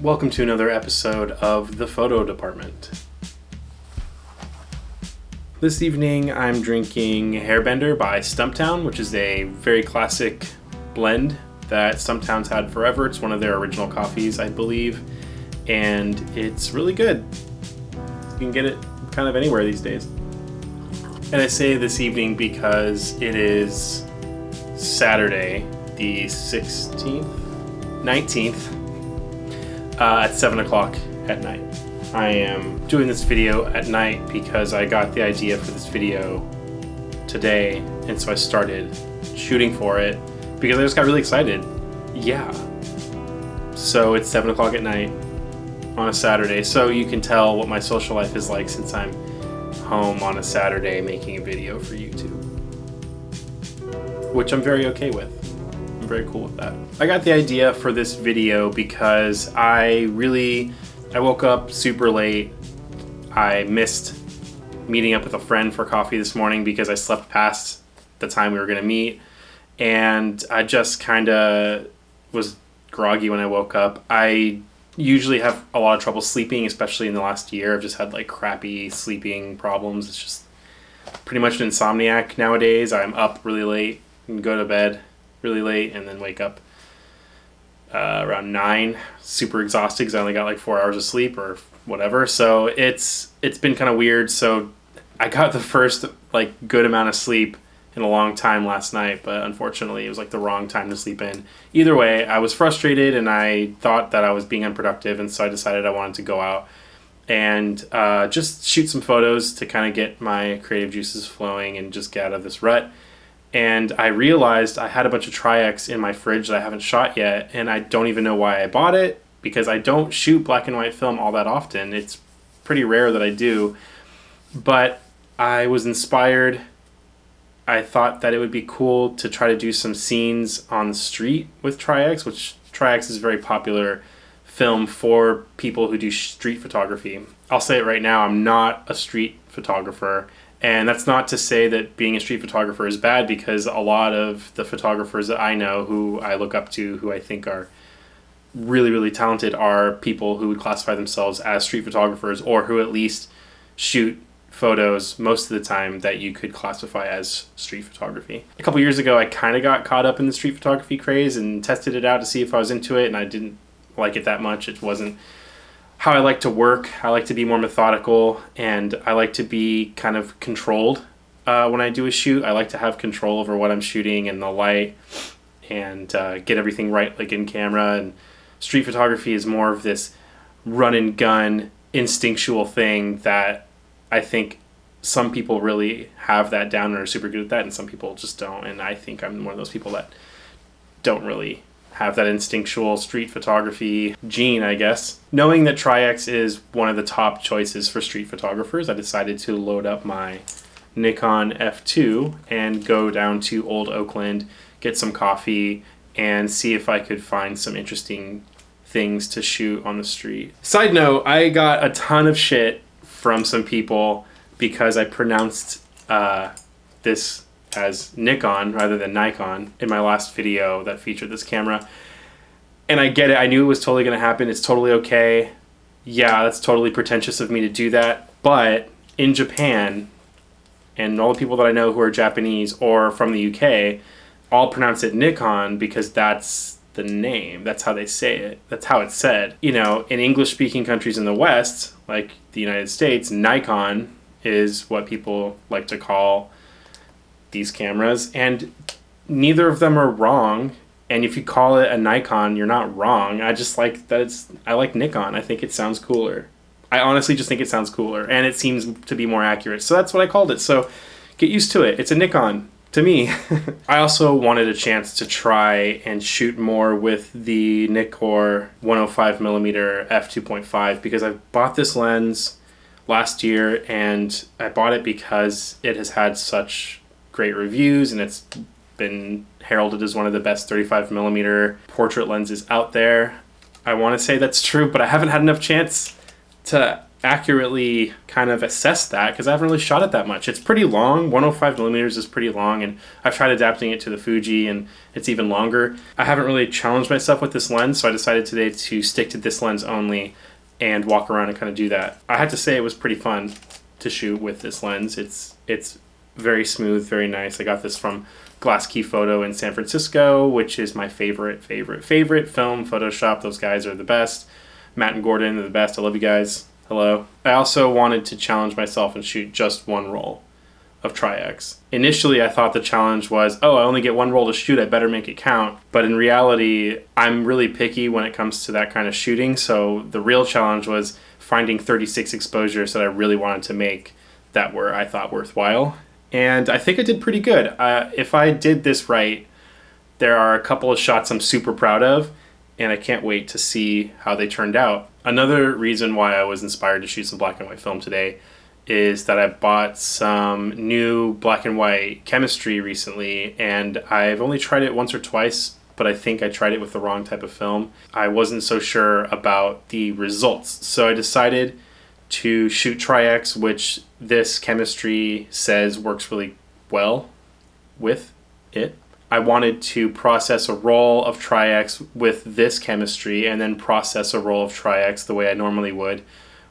Welcome to another episode of The Photo Department. This evening I'm drinking Hairbender by Stumptown, which is a very classic blend that Stumptown's had forever. It's one of their original coffees, I believe, and it's really good. You can get it kind of anywhere these days. And I say this evening because it is Saturday, the 19th, at 7 o'clock at night. I am doing this video at night because I got the idea for this video today, and so I started shooting for it because I just got really excited. Yeah. So it's 7 o'clock at night on a Saturday, so you can tell what my social life is like since I'm home on a Saturday making a video for YouTube, which I'm very okay with. I'm very cool with that. I got the idea for this video because I woke up super late. I missed meeting up with a friend for coffee this morning because I slept past the time we were gonna meet, and I just kind of was groggy when I woke up. I usually have a lot of trouble sleeping, especially in the last year. I've just had like crappy sleeping problems. It's just pretty much an insomniac nowadays. I'm up really late and go to bed really late and then wake up around 9, super exhausted because I only got like 4 hours of sleep or whatever. So it's been kind of weird. So I got the first like good amount of sleep in a long time last night, but unfortunately it was like the wrong time to sleep in. Either way, I was frustrated and I thought that I was being unproductive, and so I decided I wanted to go out and just shoot some photos to kind of get my creative juices flowing and just get out of this rut. And I realized I had a bunch of Tri-X in my fridge that I haven't shot yet, and I don't even know why I bought it because I don't shoot black and white film all that often. It's pretty rare that I do, but I was inspired. I thought that it would be cool to try to do some scenes on the street with Tri-X, which Tri-X is a very popular film for people who do street photography. I'll say it right now, I'm not a street photographer. And that's not to say that being a street photographer is bad, because a lot of the photographers that I know who I look up to, who I think are really, really talented, are people who would classify themselves as street photographers, or who at least shoot photos most of the time that you could classify as street photography. A couple years ago, I kind of got caught up in the street photography craze and tested it out to see if I was into it, and I didn't like it that much. It wasn't how I like to work. I like to be more methodical, and I like to be kind of controlled when I do a shoot. I like to have control over what I'm shooting and the light, and get everything right, like in camera. And street photography is more of this run and gun instinctual thing that I think some people really have that down and are super good at that, and some people just don't. And I think I'm one of those people that don't really have that instinctual street photography gene, I guess. Knowing that Tri-X is one of the top choices for street photographers, I decided to load up my Nikon F2 and go down to Old Oakland, get some coffee, and see if I could find some interesting things to shoot on the street. Side note, I got a ton of shit from some people because I pronounced this as Nikon rather than Nikon in my last video that featured this camera. And I get it. I knew it was totally going to happen. It's totally okay. Yeah, that's totally pretentious of me to do that. But in Japan, and all the people that I know who are Japanese or from the UK, all pronounce it Nikon because that's the name. That's how they say it. That's how it's said. You know, in English-speaking countries in the West, like the United States, Nikon is what people like to call these cameras, and neither of them are wrong. And if you call it a Nikon, you're not wrong. I just like that I like Nikon. I think it sounds cooler. I honestly just think it sounds cooler, and it seems to be more accurate. So that's what I called it. So get used to it. It's a Nikon to me. I also wanted a chance to try and shoot more with the Nikkor 105mm f2.5 because I bought this lens last year, and I bought it because it has had such great reviews, and it's been heralded as one of the best 35mm portrait lenses out there. I want to say that's true, but I haven't had enough chance to accurately kind of assess that because I haven't really shot it that much. It's pretty long. 105 millimeters is pretty long, and I've tried adapting it to the Fuji, and it's even longer. I haven't really challenged myself with this lens, so I decided today to stick to this lens only and walk around and kind of do that. I have to say it was pretty fun to shoot with this lens. It's very smooth, very nice. I got this from Glass Key Photo in San Francisco, which is my favorite film photo shop. Those guys are the best. Matt and Gordon are the best. I love you guys. Hello. I also wanted to challenge myself and shoot just one roll of Tri-X. Initially, I thought the challenge was, oh, I only get one roll to shoot, I better make it count. But in reality, I'm really picky when it comes to that kind of shooting, so the real challenge was finding 36 exposures that I really wanted to make that were, I thought, worthwhile. And I think I did pretty good. If I did this right, there are a couple of shots I'm super proud of, and I can't wait to see how they turned out. Another reason why I was inspired to shoot some black and white film today is that I bought some new black and white chemistry recently, and I've only tried it once or twice, but I think I tried it with the wrong type of film. I wasn't so sure about the results, so I decided to shoot Tri-X, which this chemistry says works really well with it. I wanted to process a roll of Tri-X with this chemistry and then process a roll of Tri-X the way I normally would,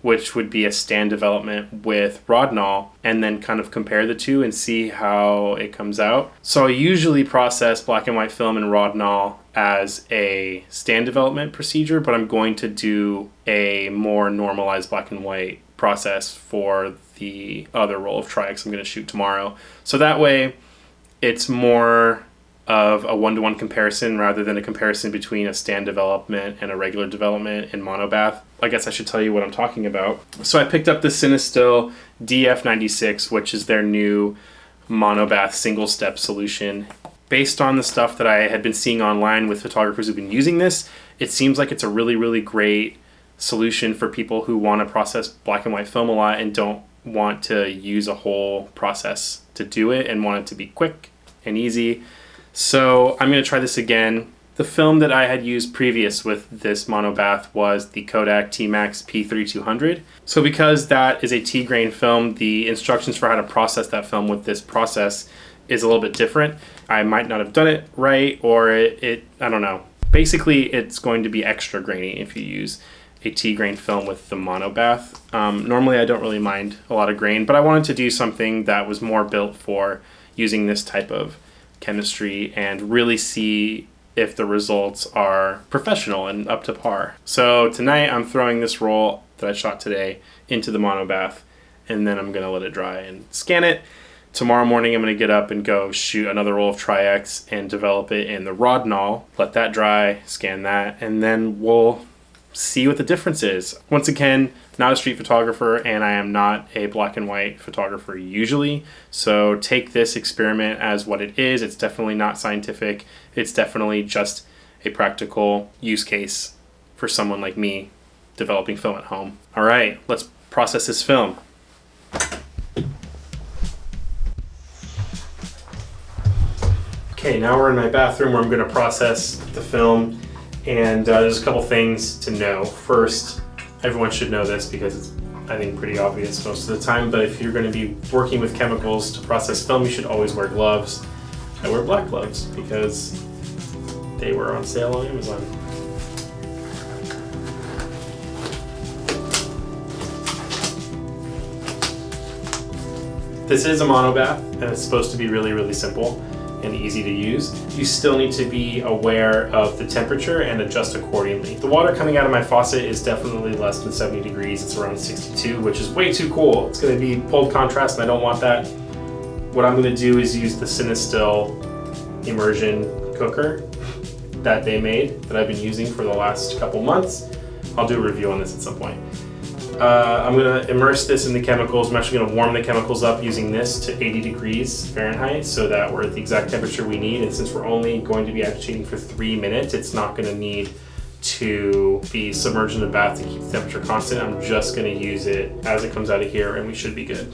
which would be a stand development with Rodinal, and then kind of compare the two and see how it comes out. So I usually process black and white film in Rodinal as a stand development procedure, but I'm going to do a more normalized black and white process for the other roll of Tri-X I'm going to shoot tomorrow. So that way it's more of a one-to-one comparison rather than a comparison between a stand development and a regular development in monobath. I guess I should tell you what I'm talking about. So I picked up the CineStill Df96, which is their new monobath single-step solution. Based on the stuff that I had been seeing online with photographers who've been using this, it seems like it's a really, really great solution for people who want to process black and white film a lot and don't want to use a whole process to do it and want it to be quick and easy. So I'm going to try this again. The film that I had used previous with this monobath was the Kodak T-Max P3200. So because that is a T-grain film, the instructions for how to process that film with this process is a little bit different. I might not have done it right, or I don't know. Basically, it's going to be extra grainy if you use a T-grain film with the monobath. Normally, I don't really mind a lot of grain, but I wanted to do something that was more built for using this type of chemistry and really see if the results are professional and up to par. So tonight I'm throwing this roll that I shot today into the monobath, and then I'm gonna let it dry and scan it. Tomorrow morning I'm gonna get up and go shoot another roll of Tri-X and develop it in the Rodinal, let that dry, scan that, and then we'll see what the difference is. Once again, not a street photographer, and I am not a black and white photographer usually, so take this experiment as what it is. It's definitely not scientific. It's definitely just a practical use case for someone like me developing film at home. All right, let's process this film. Okay, now we're in my bathroom where I'm going to process the film, and there's a couple things to know. First, everyone should know this because it's, I think, pretty obvious most of the time, but if you're going to be working with chemicals to process film, you should always wear gloves. I wear black gloves because they were on sale on Amazon. This is a monobath, and it's supposed to be really, really simple and easy to use. You still need to be aware of the temperature and adjust accordingly. The water coming out of my faucet is definitely less than 70 degrees. It's around 62, which is way too cool. It's gonna be cold contrast and I don't want that. What I'm gonna do is use the CineStill immersion cooker that they made, that I've been using for the last couple months. I'll do a review on this at some point. I'm going to immerse this in the chemicals. I'm actually going to warm the chemicals up using this to 80 degrees Fahrenheit so that we're at the exact temperature we need. And since we're only going to be agitating for 3 minutes, it's not going to need to be submerged in the bath to keep the temperature constant. I'm just going to use it as it comes out of here and we should be good.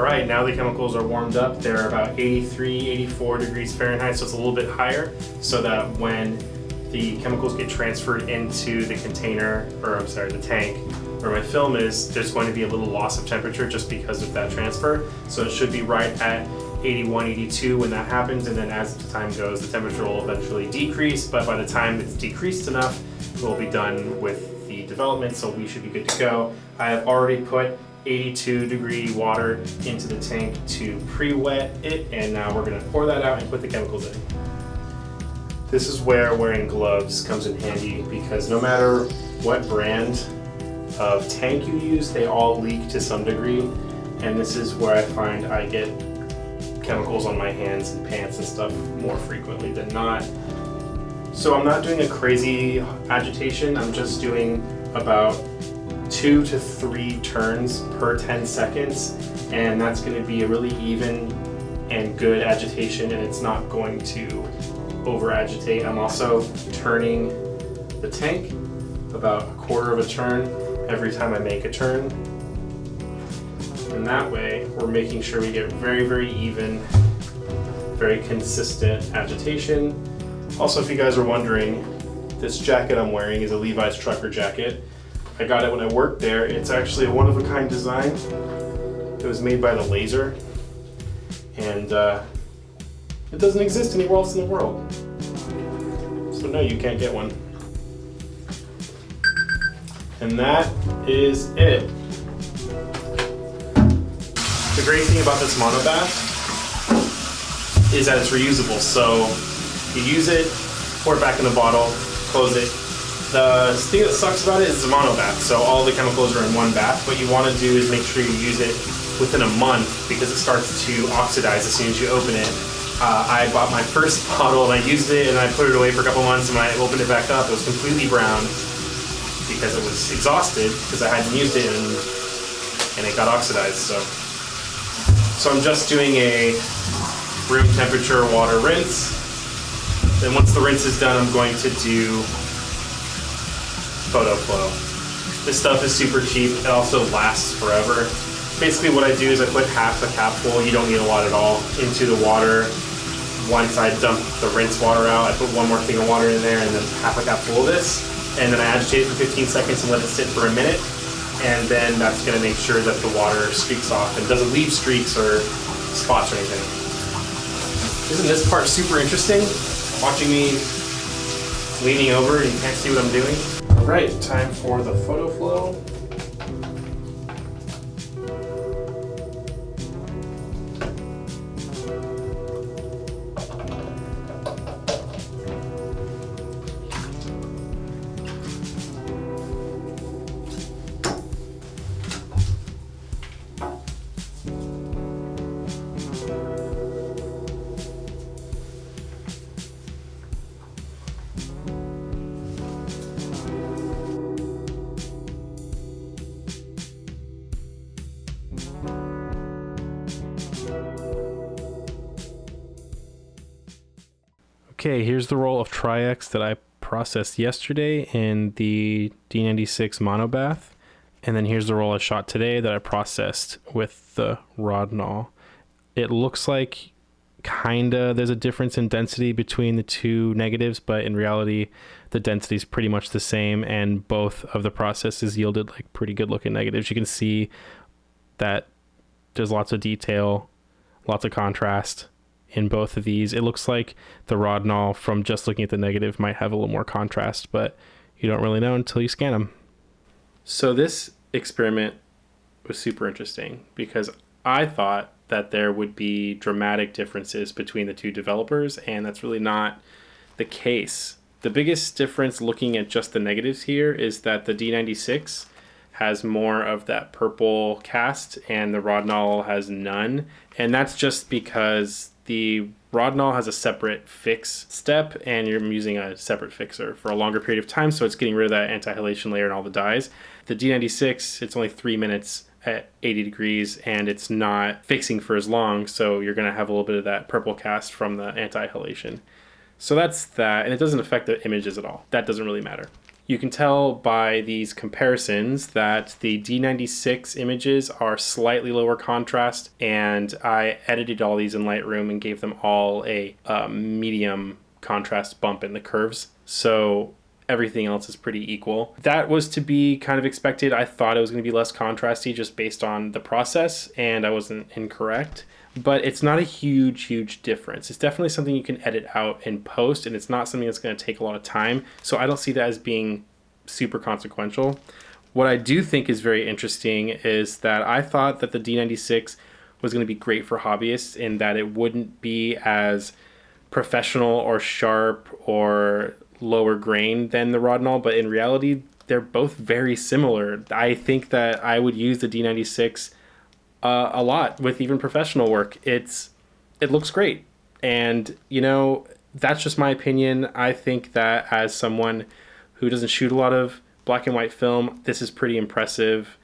All right, now the chemicals are warmed up. They're about 83, 84 degrees Fahrenheit, so it's a little bit higher, so that when the chemicals get transferred into the container, or I'm sorry, the tank, where my film is, there's going to be a little loss of temperature just because of that transfer. So it should be right at 81, 82 when that happens, and then as the time goes, the temperature will eventually decrease, but by the time it's decreased enough, we'll be done with the development, so we should be good to go. I have already put 82 degree water into the tank to pre-wet it, and now we're gonna pour that out and put the chemicals in. This is where wearing gloves comes in handy, because no matter what brand of tank you use, they all leak to some degree, and this is where I find I get chemicals on my hands and pants and stuff more frequently than not. So I'm not doing a crazy agitation, I'm just doing about 2 to 3 turns per 10 seconds, and that's going to be a really even and good agitation, and it's not going to over agitate. I'm also turning the tank about a quarter of a turn every time I make a turn, and that way we're making sure we get very, very even, very consistent agitation. Also, if you guys are wondering, this jacket I'm wearing is a Levi's trucker jacket. I got it when I worked there. It's actually a one-of-a-kind design. It was made by the Laser, and it doesn't exist anywhere else in the world. So no, you can't get one. And that is it. The great thing about this monobath is that it's reusable. So you use it, pour it back in the bottle, close it. The thing that sucks about it is the monobath, so all the chemicals are in one bath. What you want to do is make sure you use it within a month, because it starts to oxidize as soon as you open it. I bought my first bottle and I used it and I put it away for a couple months, and when I opened it back up, it was completely brown because it was exhausted because I hadn't used it, and it got oxidized. So I'm just doing a room temperature water rinse. Then once the rinse is done, I'm going to do photo flow. This stuff is super cheap. It also lasts forever. Basically what I do is I put half a capful, you don't need a lot at all, into the water. Once I dump the rinse water out, I put one more thing of water in there, and then half a capful of this. And then I agitate it for 15 seconds and let it sit for a minute. And then that's gonna make sure that the water streaks off and doesn't leave streaks or spots or anything. Isn't this part super interesting? Watching me leaning over and you can't see what I'm doing. All right, time for the photo flow. Okay, here's the roll of Tri-X that I processed yesterday in the D96 monobath. And then here's the roll I shot today that I processed with the Rodinal. It looks like kinda there's a difference in density between the two negatives, but in reality, the density is pretty much the same, and both of the processes yielded like pretty good looking negatives. You can see that there's lots of detail, lots of contrast in both of these. It looks like the Rodinal, from just looking at the negative, might have a little more contrast, but you don't really know until you scan them. So this experiment was super interesting because I thought that there would be dramatic differences between the two developers, and that's really not the case. The biggest difference looking at just the negatives here is that the D96 has more of that purple cast and the Rodinal has none, and that's just because the Rodinal has a separate fix step, and you're using a separate fixer for a longer period of time, so it's getting rid of that anti-halation layer and all the dyes. The D96, it's only 3 minutes at 80 degrees, and it's not fixing for as long, so you're going to have a little bit of that purple cast from the anti-halation. So that's that, and it doesn't affect the images at all. That doesn't really matter. You can tell by these comparisons that the D96 images are slightly lower contrast, and I edited all these in Lightroom and gave them all a medium contrast bump in the curves. So everything else is pretty equal. That was to be kind of expected. I thought it was going to be less contrasty just based on the process, and I wasn't incorrect. But it's not a huge difference. It's definitely something you can edit out in post, and it's not something that's going to take a lot of time. So I don't see that as being super consequential. What I do think is very interesting is that I thought that the D96 was going to be great for hobbyists in that it wouldn't be as professional or sharp or lower grain than the Rodinal, but in reality, they're both very similar. I think that I would use the D96 a lot with even professional work. It looks great, and you know, that's just my opinion. I think that as someone who doesn't shoot a lot of black and white film, this is pretty impressive,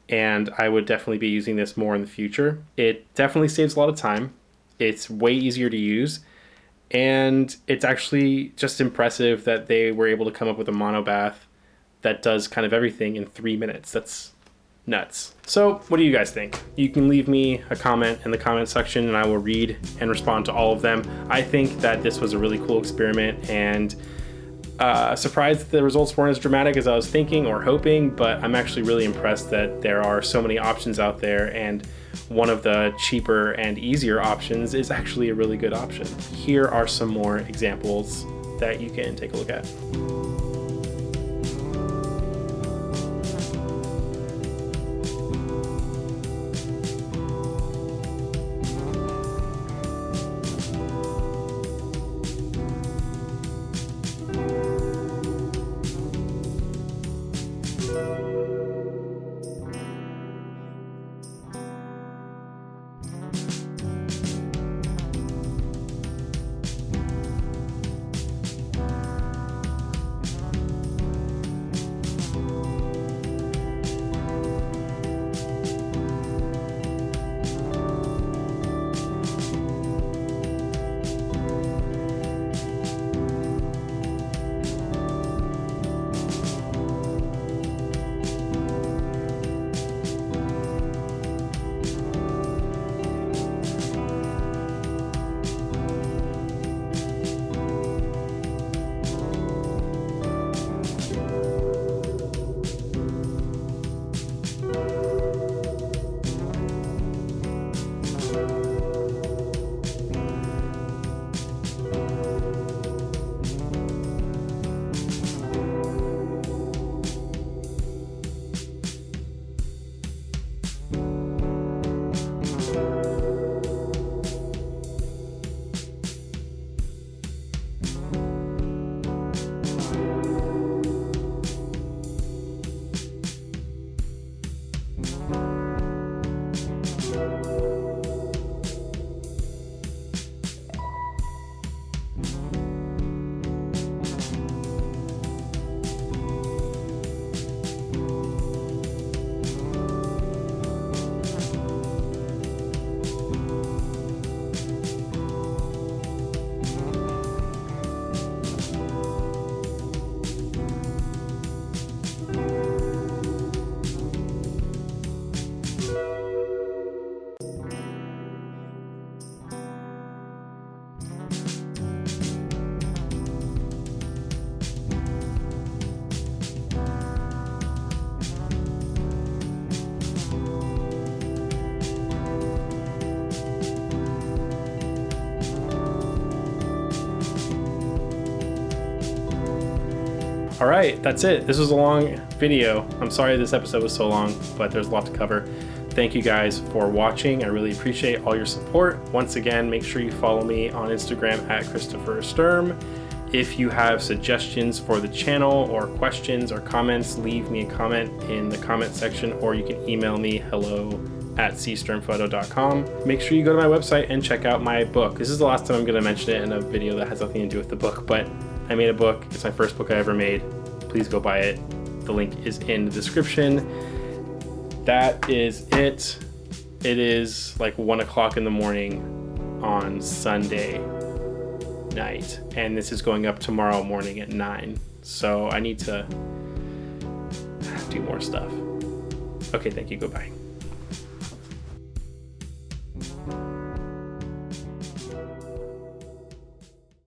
and I would definitely be using this more in the future. It definitely saves a lot of time. It's way easier to use, and it's actually just impressive that they were able to come up with a monobath that does kind of everything in 3 minutes. That's nuts. So what do you guys think? You can leave me a comment in the comment section and I will read and respond to all of them. I think that this was a really cool experiment, and surprised that the results weren't as dramatic as I was thinking or hoping, but I'm actually really impressed that there are so many options out there, and one of the cheaper and easier options is actually a really good option. Here are some more examples that you can take a look at. All right, that's it. This was a long video. I'm sorry this episode was so long, but there's a lot to cover. Thank you guys for watching. I really appreciate all your support. Once again, make sure you follow me on Instagram at Christopher Sturm. If you have suggestions for the channel or questions or comments, leave me a comment in the comment section, or you can email me hello@csturmphoto.com. Make sure you go to my website and check out my book. This is the last time I'm going to mention it in a video that has nothing to do with the book, but I made a book. It's my first book I ever made. Please go buy it. The link is in the description. That is it. It is like 1 o'clock in the morning on Sunday night, and this is going up tomorrow morning at 9. So I need to do more stuff. Okay, thank you. Goodbye.